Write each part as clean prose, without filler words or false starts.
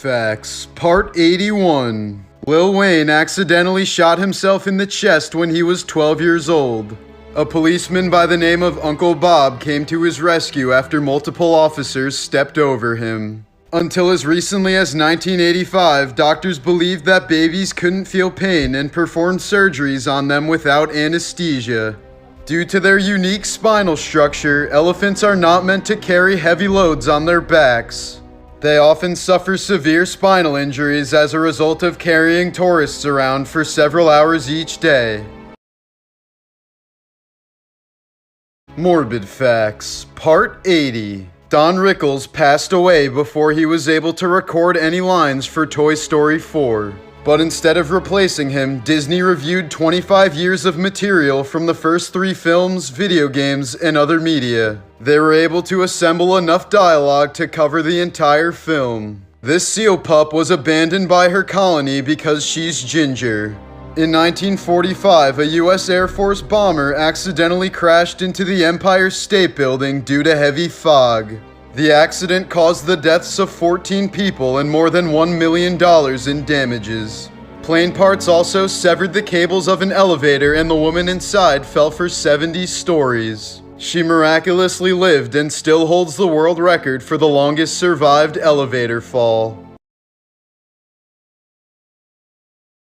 Facts, Part 81. Lil Wayne accidentally shot himself in the chest when he was 12 years old. A policeman by the name of Uncle Bob came to his rescue after multiple officers stepped over him. Until as recently as 1985, doctors believed that babies couldn't feel pain and performed surgeries on them without anesthesia. Due to their unique spinal structure, elephants are not meant to carry heavy loads on their backs. They often suffer severe spinal injuries as a result of carrying tourists around for several hours each day. Morbid Facts, Part 80. Don Rickles passed away before he was able to record any lines for Toy Story 4. But instead of replacing him, Disney reviewed 25 years of material from the first 3 films, video games, and other media. They were able to assemble enough dialogue to cover the entire film. This seal pup was abandoned by her colony because she's ginger. In 1945, a U.S. Air Force bomber accidentally crashed into the Empire State Building due to heavy fog. The accident caused the deaths of 14 people and more than $1 million in damages. Plane parts also severed the cables of an elevator and the woman inside fell for 70 stories. She miraculously lived and still holds the world record for the longest survived elevator fall.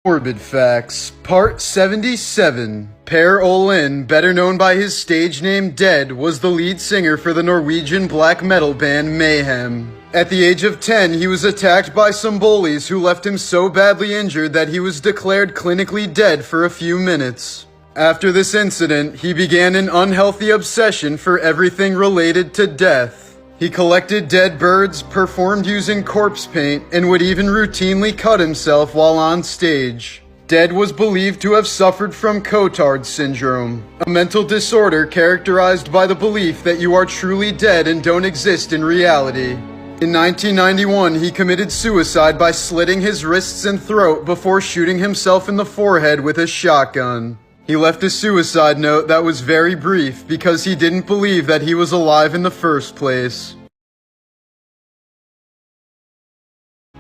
Morbid Facts, Part 77. Per Olin, better known by his stage name Dead, was the lead singer for the Norwegian black metal band Mayhem. At the age of 10, he was attacked by some bullies who left him so badly injured that he was declared clinically dead for a few minutes. After this incident, he began an unhealthy obsession for everything related to death. He collected dead birds, performed using corpse paint, and would even routinely cut himself while on stage. Dead was believed to have suffered from Cotard syndrome, a mental disorder characterized by the belief that you are truly dead and don't exist in reality. In 1991, he committed suicide by slitting his wrists and throat before shooting himself in the forehead with a shotgun. He left a suicide note that was very brief because he didn't believe that he was alive in the first place.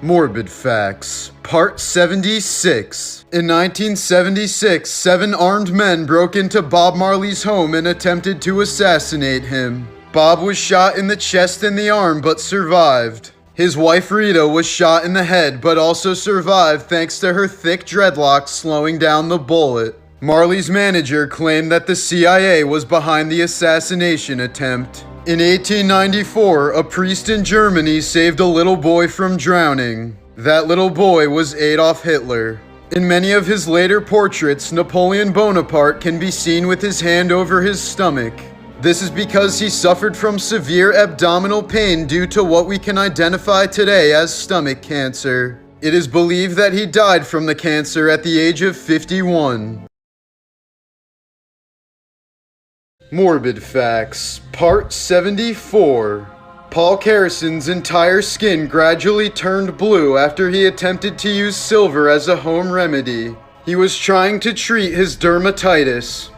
Morbid Facts, Part 76. In 1976, 7 armed men broke into Bob Marley's home and attempted to assassinate him. Bob was shot in the chest and the arm but survived. His wife Rita was shot in the head but also survived thanks to her thick dreadlocks slowing down the bullet. Marley's manager claimed that the CIA was behind the assassination attempt. In 1894, a priest in Germany saved a little boy from drowning. That little boy was Adolf Hitler. In many of his later portraits, Napoleon Bonaparte can be seen with his hand over his stomach. This is because he suffered from severe abdominal pain due to what we can identify today as stomach cancer. It is believed that he died from the cancer at the age of 51. Morbid Facts, Part 74. Paul Kereson's entire skin gradually turned blue after he attempted to use silver as a home remedy. He was trying to treat his dermatitis,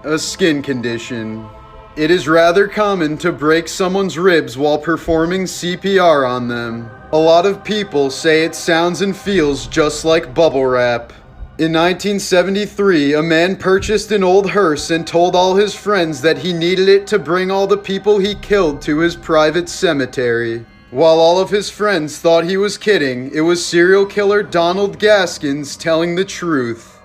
a skin condition. It is rather common to break someone's ribs while performing CPR on them. A lot of people say it sounds and feels just like bubble wrap. In 1973, a man purchased an old hearse and told all his friends that he needed it to bring all the people he killed to his private cemetery. While all of his friends thought he was kidding, it was serial killer Donald Gaskins telling the truth.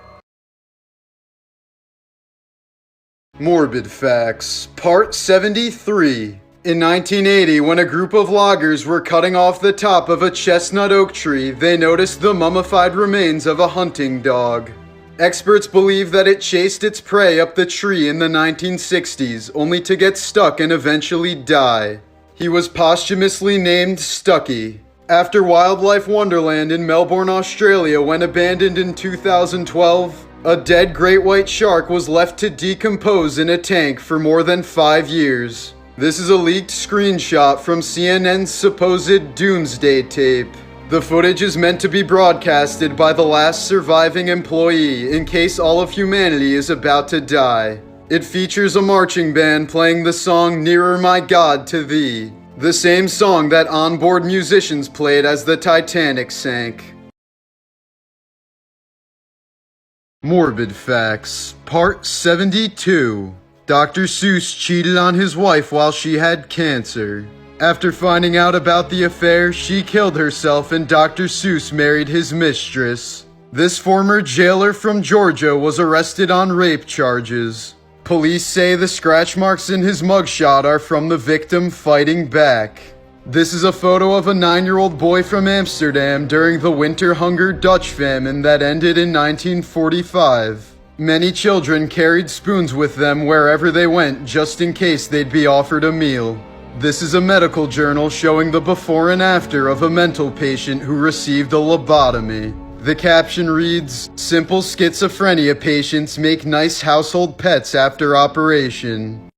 Morbid Facts, Part 73. In 1980, when a group of loggers were cutting off the top of a chestnut oak tree, they noticed the mummified remains of a hunting dog. Experts believe that it chased its prey up the tree in the 1960s, only to get stuck and eventually die. He was posthumously named Stucky. After Wildlife Wonderland in Melbourne, Australia went abandoned in 2012, a dead great white shark was left to decompose in a tank for more than 5 years. This is a leaked screenshot from CNN's supposed doomsday tape. The footage is meant to be broadcasted by the last surviving employee in case all of humanity is about to die. It features a marching band playing the song Nearer My God to Thee. The same song that onboard musicians played as the Titanic sank. Morbid Facts, Part 72. Dr. Seuss cheated on his wife while she had cancer. After finding out about the affair, she killed herself and Dr. Seuss married his mistress. This former jailer from Georgia was arrested on rape charges. Police say the scratch marks in his mugshot are from the victim fighting back. This is a photo of a 9-year-old boy from Amsterdam during the winter hunger Dutch famine that ended in 1945. Many children carried spoons with them wherever they went just in case they'd be offered a meal. This is a medical journal showing the before and after of a mental patient who received a lobotomy. The caption reads, "Simple schizophrenia patients make nice household pets after operation."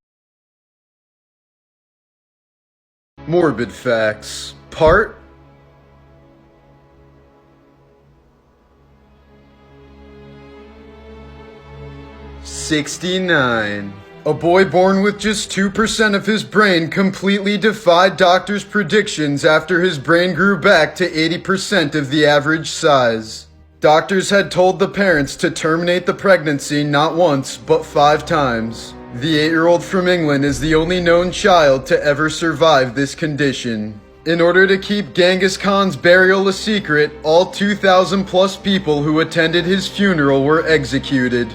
Morbid Facts, Part 69. A boy born with just 2% of his brain completely defied doctors' predictions after his brain grew back to 80% of the average size. Doctors had told the parents to terminate the pregnancy not once, but 5 times. The 8-year-old from England is the only known child to ever survive this condition. In order to keep Genghis Khan's burial a secret, all 2,000 plus people who attended his funeral were executed.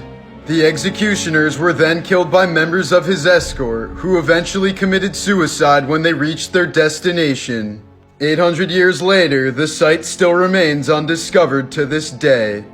The executioners were then killed by members of his escort, who eventually committed suicide when they reached their destination. 800 years later, the site still remains undiscovered to this day.